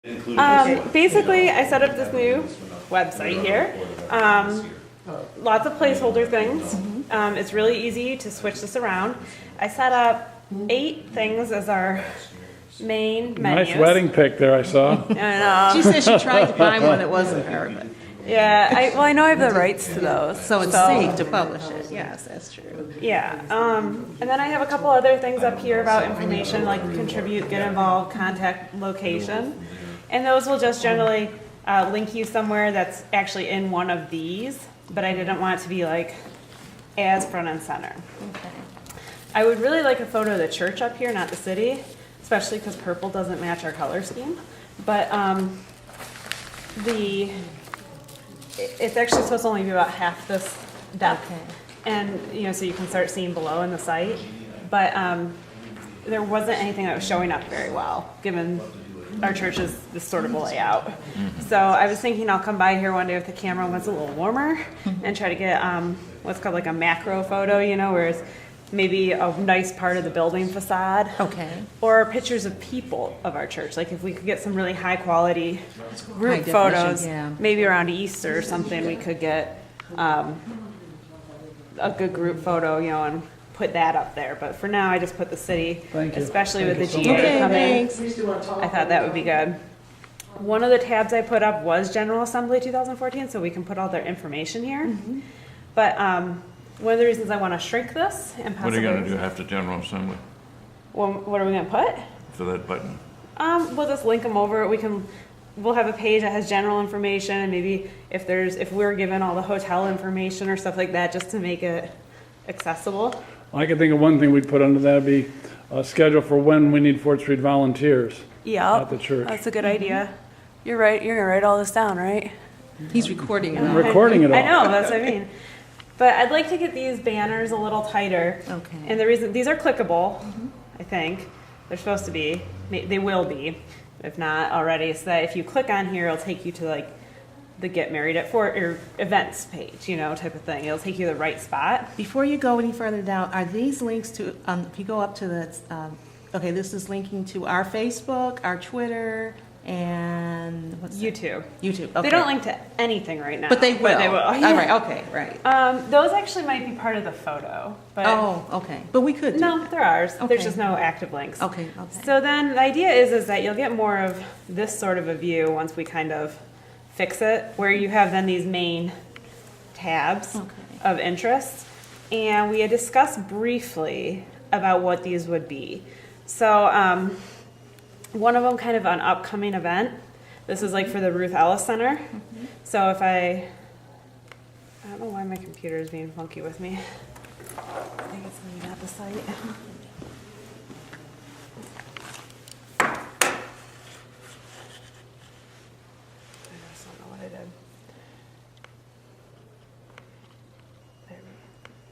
Basically, I set up this new website here. Lots of placeholder things. It's really easy to switch this around. I set up 8 things as our main menus. Nice wedding pic there, I saw. I know. She said she tried to find one that wasn't her, but, Yeah, I know I have the rights to those. so it's safe to publish it. Yes, that's true. Yeah, and then I have a couple other things up here about information like contribute, get involved, contact, location. And those will just generally link you somewhere that's actually in one of these, but I didn't want it to be like as front and center. Okay. I would really like a photo of the church up here, not the city, especially because purple doesn't match our color scheme. But it's actually supposed to only be about half this depth. Okay. And, so you can start seeing below in the site. But there wasn't anything that was showing up very well, given our church is this sort of a layout. So I was thinking I'll come by here one day with the camera when it's a little warmer and try to get what's called like a macro photo, where it's maybe a nice part of the building facade. Okay. Or pictures of people of our church. Like if we could get some really high quality group High definition, photos, yeah. maybe around Easter or something, we could get a good group photo, and put that up there. But for now, I just put the city, Thank you. especially Thank with the you so much. GA coming. Thanks. I thought that would be good. One of the tabs I put up was General Assembly 2014, so we can put all their information here. But one of the reasons I want to shrink this and What are possibly... you gonna do after General Assembly Well, what are we going to put? for that button? We'll just link them over. We'll have a page that has general information, and maybe if we're given all the hotel information or stuff like that, just to make it accessible. I can think of one thing we'd put under that would be a schedule for when we need 4th Street volunteers Yeah, at the church. that's a good idea. You're right. You're gonna write all this down, right? He's recording it. I'm recording it all. I know. That's what I mean. But I'd like to get these banners a little tighter. Okay. And the reason these are clickable, I think they're supposed to be. They will be, if not already. So that if you click on here, it'll take you to like the Get Married at Fort or events page, type of thing. It'll take you to the right spot. Before you go any further down, are these links to, if you go up to the, okay, this is linking to our Facebook, our Twitter, and what's that? YouTube. YouTube, okay. They don't link to anything right now. But they will. But they will. All right, okay, right. Those actually might be part of the photo. But Oh, okay. But we could do. no, they're ours. Okay. There's just no active links. Okay, okay. So then the idea is that you'll get more of this sort of a view once we kind of fix it, where you have then these main tabs Okay. of interest. And we had discussed briefly about what these would be. So one of them kind of an upcoming event. This is like for the Ruth Ellis Center. So if I don't know why my computer is being funky with me. I think it's maybe not the site. I just don't know what I did.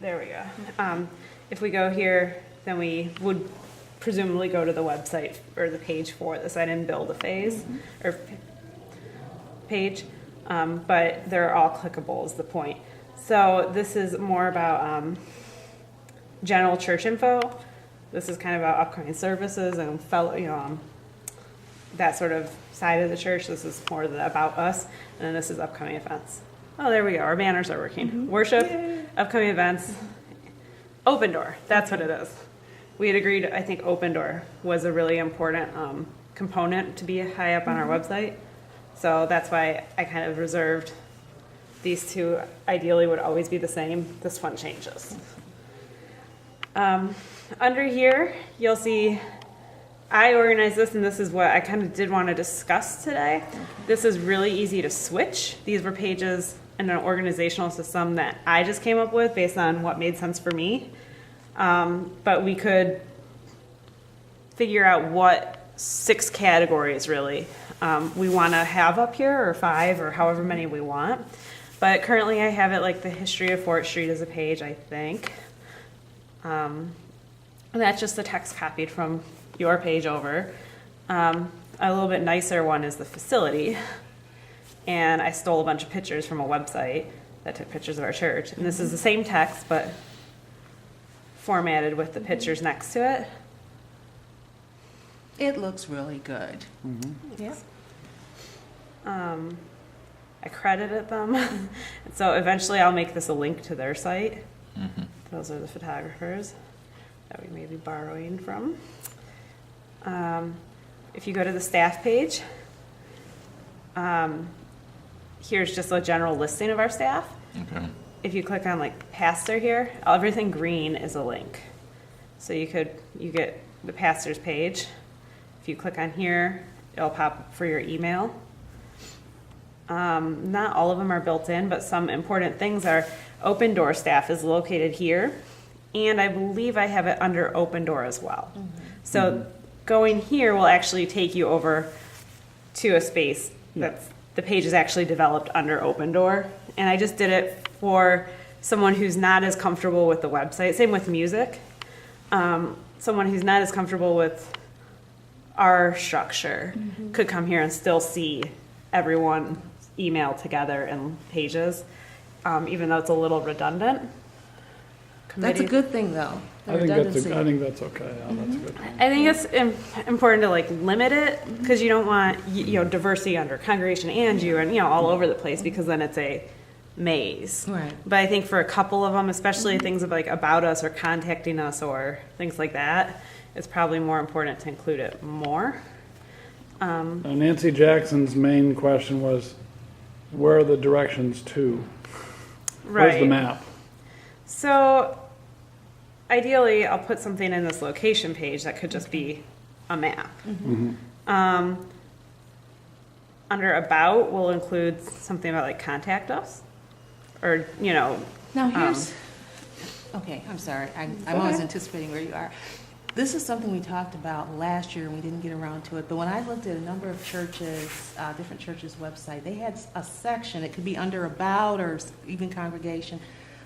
There we go. If we go here, then we would presumably go to the website or the page for this. I didn't build a phase or page, but they're all clickable is the point. So this is more about general church info. This is kind of about upcoming services and fellow, that sort of side of the church. This is more about us, and then this is upcoming events. Oh, there we go. Our banners are working. Worship, upcoming events, open door. That's what it is. We had agreed, I think open door was a really important component to be high up on our website. So that's why I kind of reserved these two. Ideally would always be the same. This one changes. Under here, you'll see I organized this, and this is what I kind of did want to discuss today. This is really easy to switch. These were pages in an organizational system that I just came up with based on what made sense for me. But we could figure out what 6 categories really we want to have up here, or 5, or however many we want. But currently I have it like the history of Fort Street as a page, I think. And that's just the text copied from your page over. A little bit nicer one is the facility. And I stole a bunch of pictures from a website that took pictures of our church. And this is the same text, but formatted with the pictures next to it. It looks really good. Yeah. I credited them. So eventually I'll make this a link to their site. Those are the photographers that we may be borrowing from. If you go to the staff page, here's just a general listing of our staff. Okay. If you click on like pastor here, everything green is a link. So you get the pastor's page. If you click on here, it'll pop up for your email. Not all of them are built in, but some important things are Open Door staff is located here. And I believe I have it under Open Door as well. So going here will actually take you over to a space that's, the page is actually developed under Open Door. And I just did it for someone who's not as comfortable with the website. Same with music. Someone who's not as comfortable with our structure could come here and still see everyone email together in pages, even though it's a little redundant. That's a good thing, though. The I think redundancy. that's okay, yeah, that's a good. I think it's important to like limit it because you don't want diversity under congregation and all over the place, because then it's a maze. Right. But I think for a couple of them, especially things like about us or contacting us or things like that, it's probably more important to include it more. Nancy Jackson's main question was, where are the directions to? Where's the map? So ideally, I'll put something in this location page that could just be a map. Under about, we'll include something about like contact us, or Now here's, okay, I'm sorry. I'm always anticipating where you are. This is something we talked about last year and we didn't get around to it. But when I looked at a number of churches, different churches' website, they had a section. It could be under about or even congregation,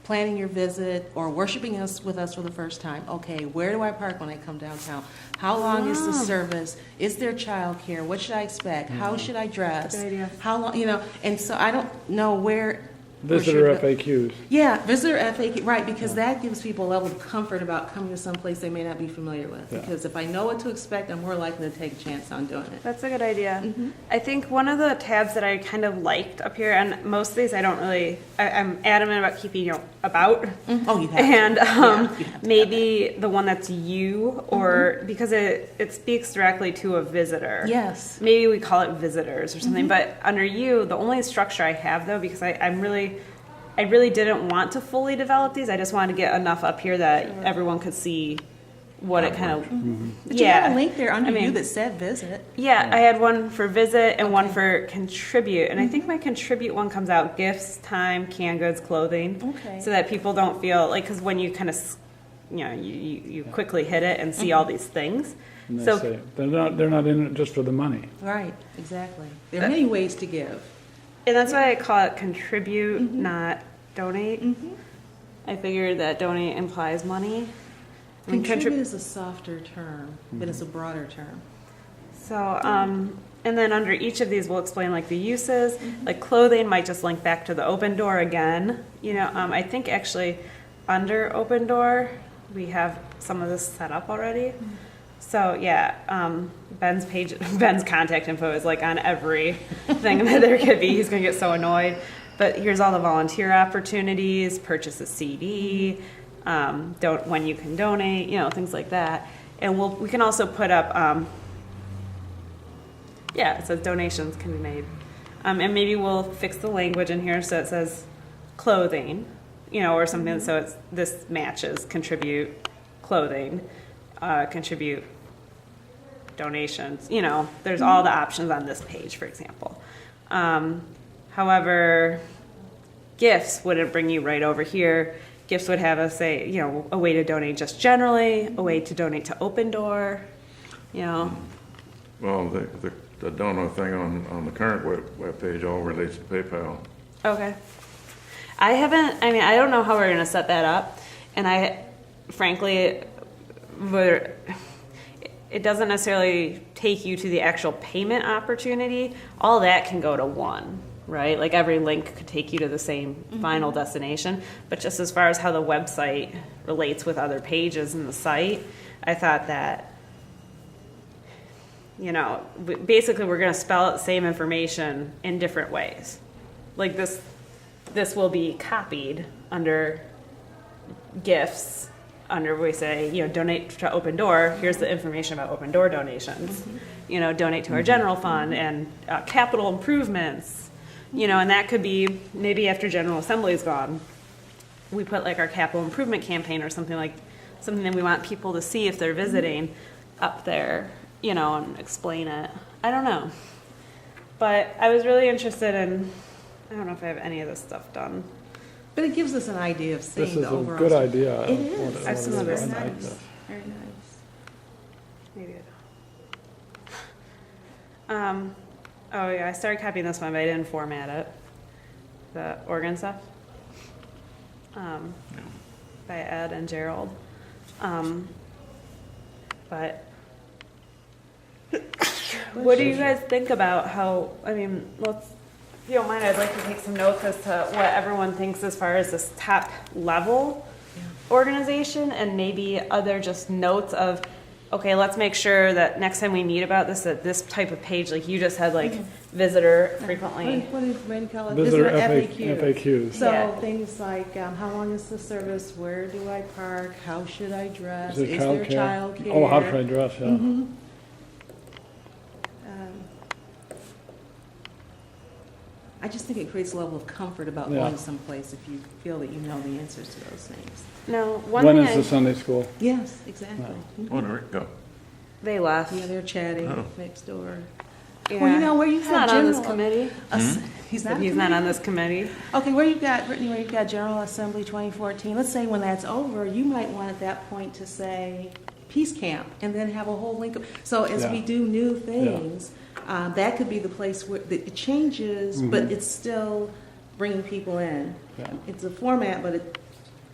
planning your visit or worshiping us with us for the first time. Okay, where do I park when I come downtown? How long is the service? Is there childcare? What should I expect? How should I dress? Good idea. How long? And so I don't know where. Visitor FAQs. Yeah, visitor FAQ, right, because that gives people a level of comfort about coming to some place they may not be familiar with. Yeah. Because if I know what to expect, I'm more likely to take a chance on doing it. That's a good idea. I think one of the tabs that I kind of liked up here, and most of these I don't really, I'm adamant about keeping about. Oh, you have to. And You have to have maybe the one that's you, or because it speaks directly to a visitor. Yes. Maybe we call it visitors or something, but under you, the only structure I have though, because I really didn't want to fully develop these. I just wanted to get enough up here that everyone could see what it kind of. But you had a link there under you that said visit. Yeah, I had one for visit and one for contribute. And I think my contribute one comes out gifts, time, canned goods, clothing. Okay. So that people don't feel like, because when you kind of, you quickly hit it and see all these things. And they So say, they're not in it just for the money. Right, exactly. There are many ways to give. and that's why I call it contribute, not donate. I figured that donate implies money. I mean, Contribute is a softer term, but it's a broader term. So, and then under each of these, we'll explain like the uses. Like clothing might just link back to the Open Door again. I think actually under Open Door, we have some of this set up already. So yeah, Ben's contact info is like on every thing that there could be. He's gonna get so annoyed. But here's all the volunteer opportunities, purchase a CD, when you can donate, things like that. And we can also put up, it says donations can be made. And maybe we'll fix the language in here so it says clothing, or something, so this matches contribute clothing, contribute donations, there's all the options on this page, for example. However, gifts wouldn't bring you right over here. Gifts would have us say, a way to donate just generally, a way to donate to Open Door, Well, the donor thing on the current web page all relates to PayPal. Okay. I don't know how we're going to set that up. And frankly, it doesn't necessarily take you to the actual payment opportunity. All that can go to one, right? Like every link could take you to the same final destination. But just as far as how the website relates with other pages in the site, I thought that basically we're going to spell out the same information in different ways. Like this will be copied under gifts, under we say, donate to Open Door. Here's the information about Open Door donations. Donate to our general fund and capital improvements. And that could be maybe after General Assembly is gone, we put like our capital improvement campaign or something that we want people to see if they're visiting up there, and explain it. I don't know. But I was really interested in, I don't know if I have any of this stuff done. But it gives us an idea of seeing This is the a overall. good idea. It is. I've seen this. I Very like nice. this. Very nice. Maybe I don't. Oh yeah, I started copying this one, but I didn't format it. The Oregon stuff. By Ed and Gerald. But what do you guys think about let's, if you don't mind, I'd like to take some notes as to what everyone thinks as far as this top level organization, and maybe other just notes of, okay, let's make sure that next time we meet about this, that this type of page, like you just had, like visitor frequently. What did Randy call it? Visitor FAQ. FAQs. So Yeah. things like, how long is the service? Where do I park? How should I dress? Is there there childcare? childcare? Oh, how should I dress, yeah. Um, I just think it creates a level of comfort about Yeah. going someplace if you feel that you know the answers to those things. No, one When thing is the Sunday school? Yes, exactly. Oh, there we go. they left. Yeah, they're chatting Oh. next door. Yeah. Well, where you He's have not on this general- committee. He's not. He's not on this committee. Okay, where you've got, Brittany, where you've got General Assembly 2014, let's say when that's over, you might want at that point to say Peace Camp, and then have a whole link. So as Yeah. we do new things, that could be the place where it changes, but it's still bringing people in. Yeah. It's a format, but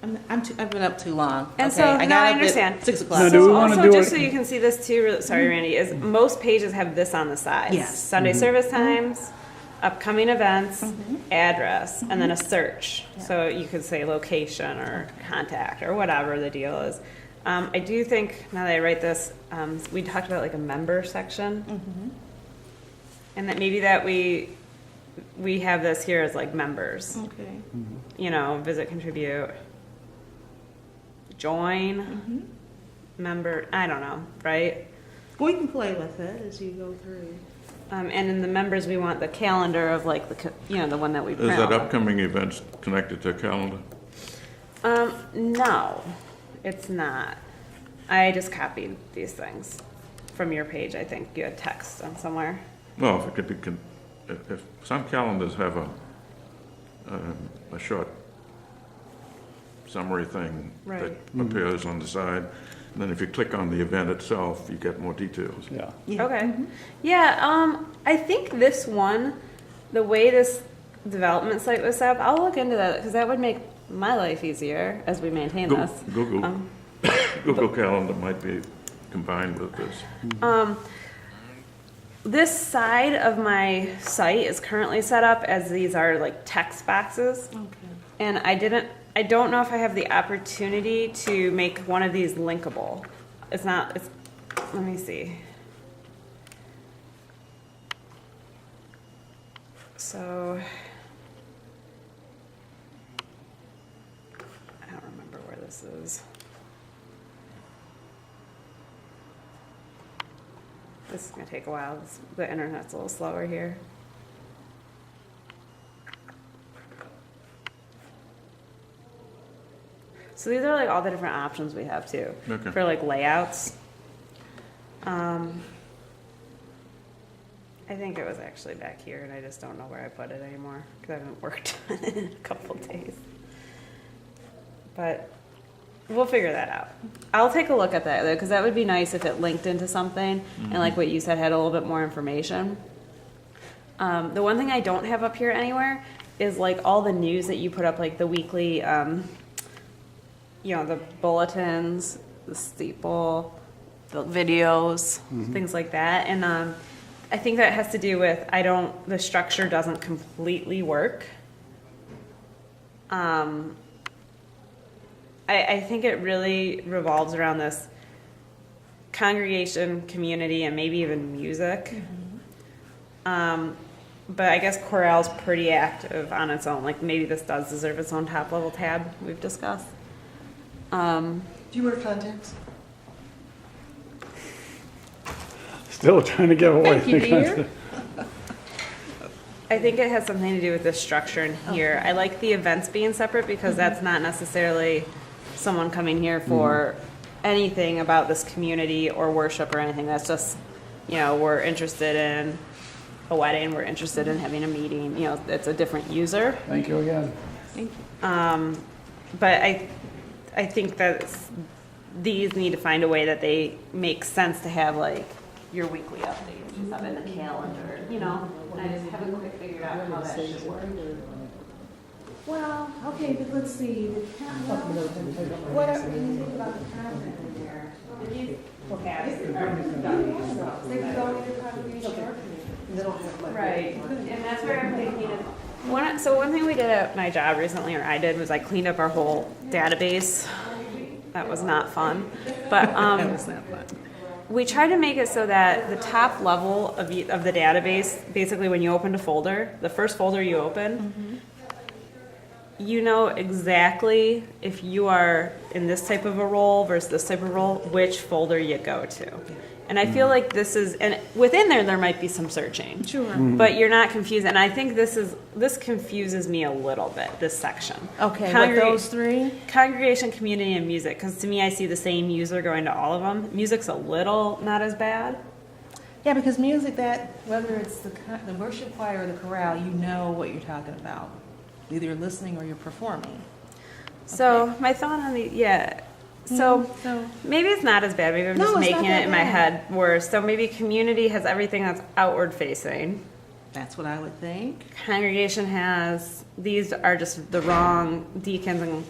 I've been up too long. And Okay, so, I no, got I up at understand. 6 o'clock. Now, do we So wanna also, do just it- so you can see this too, sorry, Randy, is most pages have this on the side. Yes. Sunday service times, upcoming events, address, and then a search. Yeah. So you could say location or contact or whatever the deal is. I do think, now that I write this, we talked about like a member section. And that maybe that we have this here as like members, Okay. visit, contribute, join, member, I don't know, right? Well, you can play with it as you go through. And in the members, we want the calendar of like the one that we print. Is that off. upcoming events connected to a calendar? No, it's not. I just copied these things from your page. I think you had text on somewhere. Well, if it could be, if some calendars have a short summary thing that Right. appears on the side, and then if you click on the event itself, you get more details. Yeah. Yeah. Okay. Yeah, I think this one, the way this development site was set up, I'll look into that because that would make my life easier as we maintain Go- this. Google, Google Calendar might be combined with this. This side of my site is currently set up as these are like text boxes. Okay. And I don't know if I have the opportunity to make one of these linkable. Let me see. So, I don't remember where this is. This is gonna take a while. The internet's a little slower here. So these are like all the different options we have too, Okay. for like layouts. I think it was actually back here and I just don't know where I put it anymore because I haven't worked on it in a couple days. But we'll figure that out. I'll take a look at that though, because that would be nice if it linked into something and like what you said had a little bit more information. The one thing I don't have up here anywhere is like all the news that you put up, like the weekly, the bulletins, the steeple, the videos, things like that. And I think that has to do with the structure doesn't completely work. I think it really revolves around this. congregation, community, and maybe even music. But I guess chorale's pretty active on its own. Like maybe this does deserve its own top level tab we've discussed. Do you wear contacts? Still trying to get away. Thank you, dear. I think it has something to do with the structure in here. I like the events being separate because that's not necessarily someone coming here for anything about this community or worship or anything. That's just, we're interested in a wedding, we're interested in having a meeting, it's a different user. Thank you again. But I think that these need to find a way that they make sense to have like your weekly updates and stuff in the calendar, and I just haven't quite figured out how that should work. Well, okay, but let's see. What are we thinking about the content in there? They could go in your congregation. Right, and that's where I'm thinking of. One thing we did at my job recently, or I did, was I cleaned up our whole database. That was not fun, but we tried to make it so that the top level of the database, basically when you opened a folder, the first folder you open, you know exactly if you are in this type of a role versus this type of role, which folder you go to. And I feel like this is, and within there might be some searching. Sure. But you're not confused. And I think this confuses me a little bit, this section. Okay, with those three? Congregation, community, and music. Because to me, I see the same user going to all of them. Music's a little not as bad. Yeah, because music, whether it's the worship choir or the chorale, you know what you're talking about. Either you're listening or you're performing. So my thought on So maybe it's not as bad. Maybe I'm just making it in my head worse. So maybe community has everything that's outward facing. That's what I would think. Congregation has, these are just the wrong deacons, and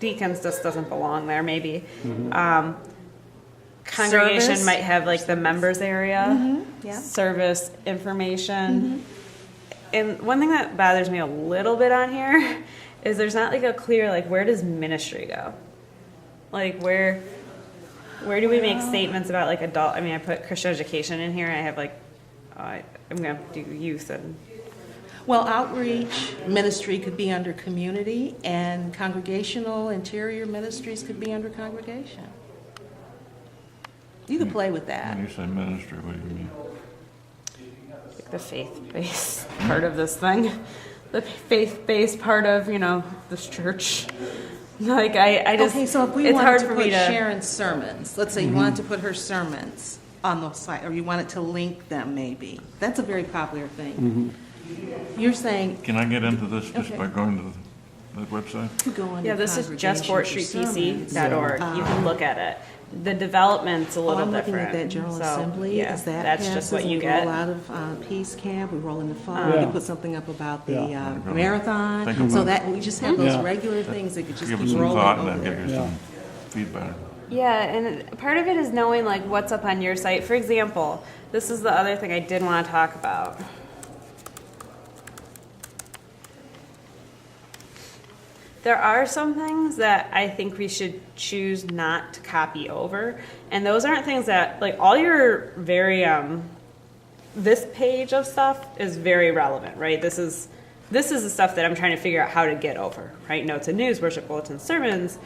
deacons just doesn't belong there maybe. Congregation Service. might have like the members area, Yeah. service information. And one thing that bothers me a little bit on here is there's not like a clear, like, where does ministry go? Like where do we make statements about like adult? I mean, I put Christian education in here. I have like, I'm gonna do youth and. Well, outreach ministry could be under community, and congregational interior ministries could be under congregation. You could play with that. When you say ministry, what do you mean? Like the faith-based part of this thing, the faith-based part of this church. Like I just Okay, so if we it's wanted hard to for put me to. Sharon's sermons, let's say you wanted to put her sermons on the site, or you wanted to link them maybe. That's a very popular thing. You're saying Can I get into this just Okay. by going to the website? you go on Yeah, this is justfortstreetpc.org. You can look at it. The development's a little I'm looking different. at that General So, Assembly. yeah, Is that that's passes just what and you we get. roll out of Peace Camp, we roll in the fall, Yeah. we put something up about the Yeah. marathon. Think So about- that we just have those Yeah. regular things that could just Give keep it some rolling thought and over. then give you Yeah. some feedback. Yeah, and part of it is knowing like what's up on your site. For example, this is the other thing I did want to talk about. There are some things that I think we should choose not to copy over, and those aren't things that like all your very this page of stuff is very relevant, right? This is the stuff that I'm trying to figure out how to get over, right? Notes and news, worship bulletins, sermons,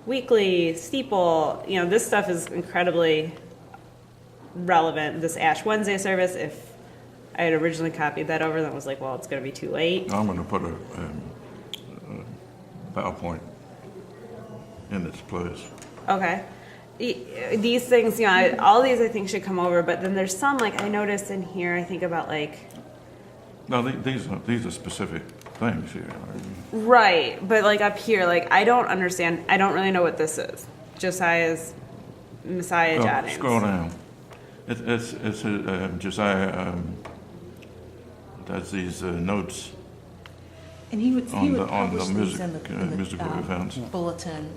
weekly, steeple, this stuff is incredibly relevant. This Ash Wednesday service, if I had originally copied that over, then was like, well, it's going to be too late. I'm going to put a PowerPoint in its place. Okay. These things, all these I think should come over, but then there's some, like I noticed in here, I think about like, No, these are specific things here. right, but like up here, like I don't understand, I don't really know what this is. Josiah's Messiah Jottings. Scroll down. It's Josiah does these notes And he would on the publish these music in the musical events. bulletin.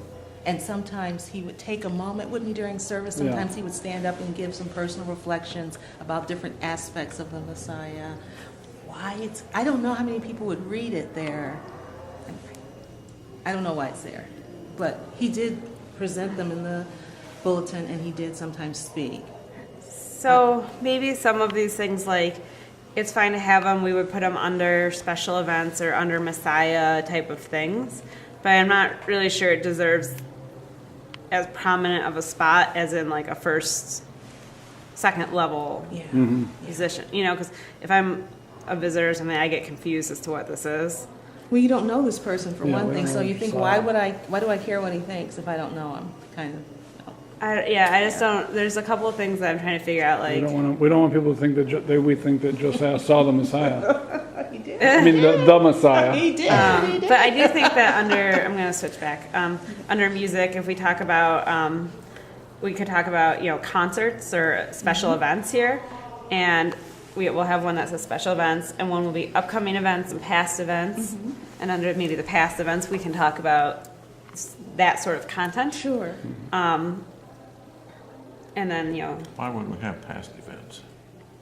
And sometimes he would take a moment, wouldn't he, during service? Yeah. Sometimes he would stand up and give some personal reflections about different aspects of the Messiah. I don't know how many people would read it there. I don't know why it's there. But he did present them in the bulletin, and he did sometimes speak. So maybe some of these things, like, it's fine to have them, we would put them under special events or under Messiah type of things, but I'm not really sure it deserves as prominent of a spot as in like a first, second level Yeah. position, you know, because if I'm a visitor or something, I get confused as to what this is. Well, you don't know this person for Yeah, one we thing, don't so know you the think, style. why do I care what he thinks if I don't know him? Kind of. I just don't, there's a couple of things that I'm trying to figure out, We like, don't want people to think that we think that Josiah saw the Messiah. He did. I mean, the Messiah. He did. He did. but I do think that under, I'm gonna switch back, under music, if we talk about, we could talk about, you know, concerts or special events here, and we'll have one that says special events, and one will be upcoming events and past events, and under maybe the past events, we can talk about that sort of content. Sure. And then, you know, Why would we have past events?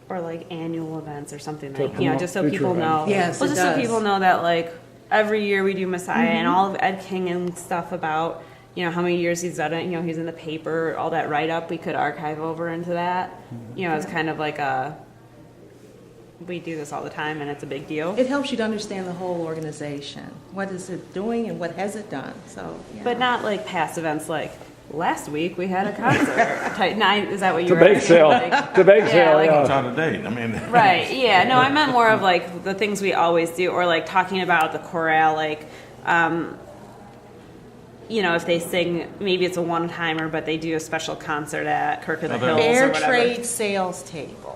or like annual events or something To like, you know, promote just so future people know. events. Yes, Well, it just so does. people know that like every year we do Messiah and all of Ed King and stuff about, you know, how many years he's done it, you know, he's in the paper, all that write-up, we could archive over into that. You know, it's kind of like we do this all the time and it's a big deal. It helps you to understand the whole organization. What is it doing and what has it done? So, yeah. But not like past events like, last week we had a concert. Is that what you The were bake asking? sale. Like, The bake yeah, sale, like- yeah. It's out of date, I mean. Right, yeah, no, I meant more of like the things we always do, or like talking about the chorale, like, you know, if they sing, maybe it's a one-timer, but they do a special concert at Kirk of the Hills or Fair whatever. trade sales table.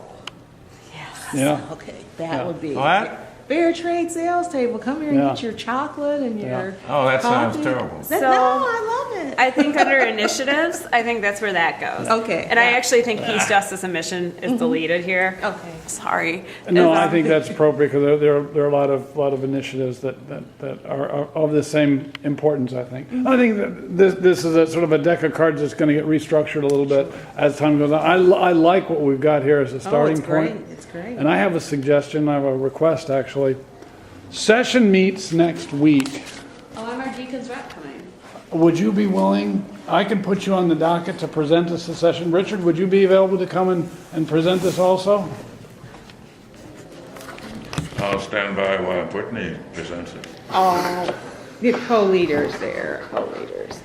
Yeah. Okay, that Yeah. would be. What? Fair trade sales table. Come here and Yeah. get your chocolate and your. Oh, that sounds coffee. terrible. That- So- no, I love it. I think under initiatives, I think that's where that goes. Okay, And I yeah. actually think peace, justice, and mission is deleted here. Okay. Sorry. No, Is, I think that's appropriate because there are a lot of initiatives that are of the same importance, I think. I think that this is a sort of a deck of cards that's going to get restructured a little bit as time goes on. I like what we've got here as a starting it's great. point. It's great. And I have a suggestion, I have a request actually. Session meets next week. oh, I'm our deacon's rep coming. Would you be willing, I can put you on the docket to present this a session. Richard, would you be available to come and present this also? I'll stand by while Brittany presents it. The co-leaders there, co-leaders.